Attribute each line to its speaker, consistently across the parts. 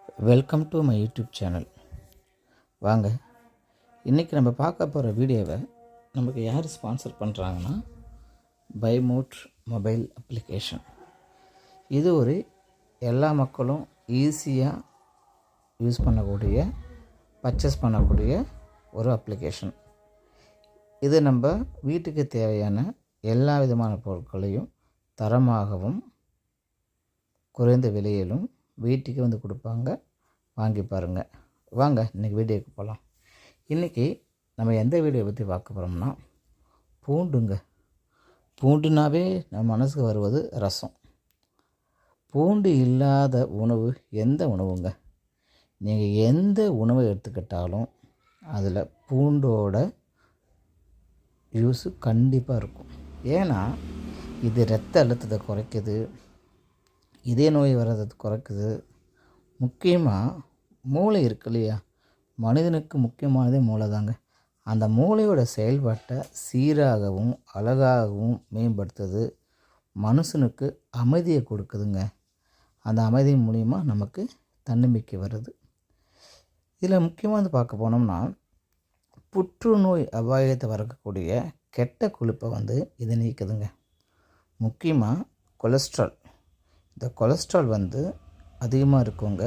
Speaker 1: Welcome to my YouTube channel. வாங்க, இன்றைக்கி நம்ம பார்க்க போகிற வீடியோவை நமக்கு யார் ஸ்பான்சர் பண்ணுறாங்கன்னா பைமோட் மொபைல் அப்ளிகேஷன். இது ஒரு எல்லா மக்களும் ஈஸியாக யூஸ் பண்ணக்கூடிய, பர்ச்சேஸ் பண்ணக்கூடிய ஒரு அப்ளிகேஷன். இது நம்ம வீட்டுக்கு தேவையான எல்லா விதமான பொருட்களையும் தரமாகவும் குறைந்த விலையிலும் வீட்டுக்கு வந்து கொடுப்பாங்க. வாங்கி பாருங்கள். வாங்க இன்றைக்கி வீடியோக்கு போகலாம். இன்றைக்கி நம்ம எந்த வீடியோ பற்றி பார்க்க போகிறோம்னா பூண்டுங்க. பூண்டுனாவே நம்ம மனசுக்கு வருவது ரசம். பூண்டு இல்லாத உணவு எந்த உணவுங்க? நீங்கள் எந்த உணவை எடுத்துக்கிட்டாலும் அதில் பூண்டோட யூஸு கண்டிப்பாக இருக்கும். ஏன்னா இது இரத்த அழுத்தத்தை குறைக்குது, இதய நோய் வர்றதை குறைக்குது. முக்கியமாக மூளை இருக்கு இல்லையா, மனிதனுக்கு முக்கியமானதே மூளை தாங்க. அந்த மூளையோட செயல்பாட்டை சீராகவும் அழகாகவும் மேம்படுத்துது. மனுஷனுக்கு அமைதியை கொடுக்குதுங்க. அந்த அமைதி மூலிமா நமக்கு தன்னம்பிக்கை வருது. இதில் முக்கியமாக வந்து பார்க்க போனோம்னா புற்றுநோய் அபாயத்தை வரக்கூடிய கெட்ட கொழுப்பை இது நீக்குதுங்க. முக்கியமாக கொலஸ்ட்ரால். இந்த கொலஸ்ட்ரால் அதிகமாக இருக்குங்க.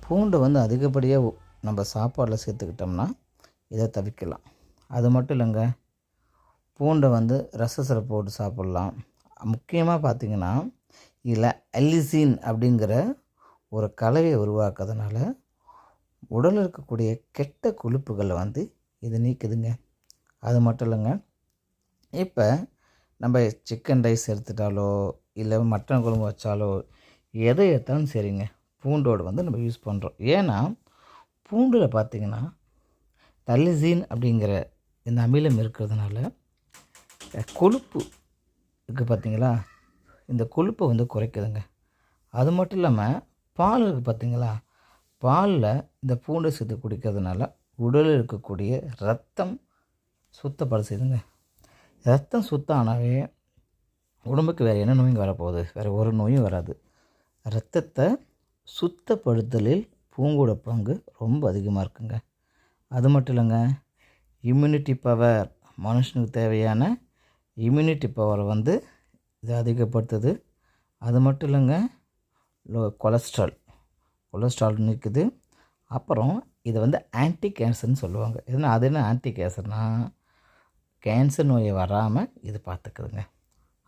Speaker 1: பூண்டை அதிகப்படியாக நம்ம சாப்பாடில் சேர்த்துக்கிட்டோம்னா இதை தவிர்க்கலாம். அது மட்டும் இல்லைங்க, பூண்டை ரசத்தில் போட்டு சாப்பிட்லாம். முக்கியமாக பார்த்திங்கன்னா இதில் அல்லிசின் அப்படிங்கிற ஒரு கலவையை உருவாக்குறதுனால உடலில் இருக்கக்கூடிய கெட்ட கொழுப்புகளை இது நீக்குதுங்க. அது மட்டும் இல்லைங்க, இப்போ நம்ம சிக்கன் ரைஸ் எடுத்துட்டாலோ இல்லை மட்டன் குழம்பு வச்சாலோ எதை எடுத்தாலும் சரிங்க, பூண்டோடு நம்ம யூஸ் பண்ணுறோம். ஏன்னா பூண்டில் பார்த்திங்கன்னா தல்லிசீன் அப்படிங்கிற இந்த அமிலம் இருக்கிறதுனால கொழுப்பு இருக்குது பார்த்திங்களா, இந்த கொழுப்பை குறைக்குதுங்க. அது மட்டும் இல்லாமல் பால் இருக்குது பார்த்திங்களா, பாலில் இந்த பூண்டை சேர்த்து குடிக்கிறதுனால உடலில் இருக்கக்கூடிய ரத்தம் சுத்தப்படுத்துதுங்க. ரத்தம் சுத்தம் ஆனாவே உடம்புக்கு வேறு என்ன நோயும் வரப்போகுது? வேறு ஒரு நோயும் வராது. இரத்தத்தை சுத்தப்படுத்தலில் பூங்கோட பங்கு ரொம்ப அதிகமாக இருக்குங்க. அது மட்டும் இல்லைங்க, இம்யூனிட்டி பவர், மனுஷனுக்கு தேவையான இம்யூனிட்டி பவரை இது அதிகப்படுத்துது. அது மட்டும் இல்லைங்க, கொலஸ்ட்ரால் நீக்குது. அப்புறம் இதை ஆன்டி கேன்சர்னு சொல்லுவாங்க. ஏன்னா அது என்ன ஆன்டி கேன்சர்னால் கேன்சர் நோயை வராமல் இது பார்த்துக்குதுங்க.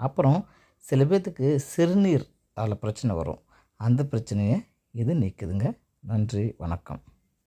Speaker 1: அப்புறம் சில பேர்த்துக்கு சிறுநீர் அதில் பிரச்சனை வரும். அந்த பிரச்சனையை இது நீக்குதுங்க. நன்றி, வணக்கம்.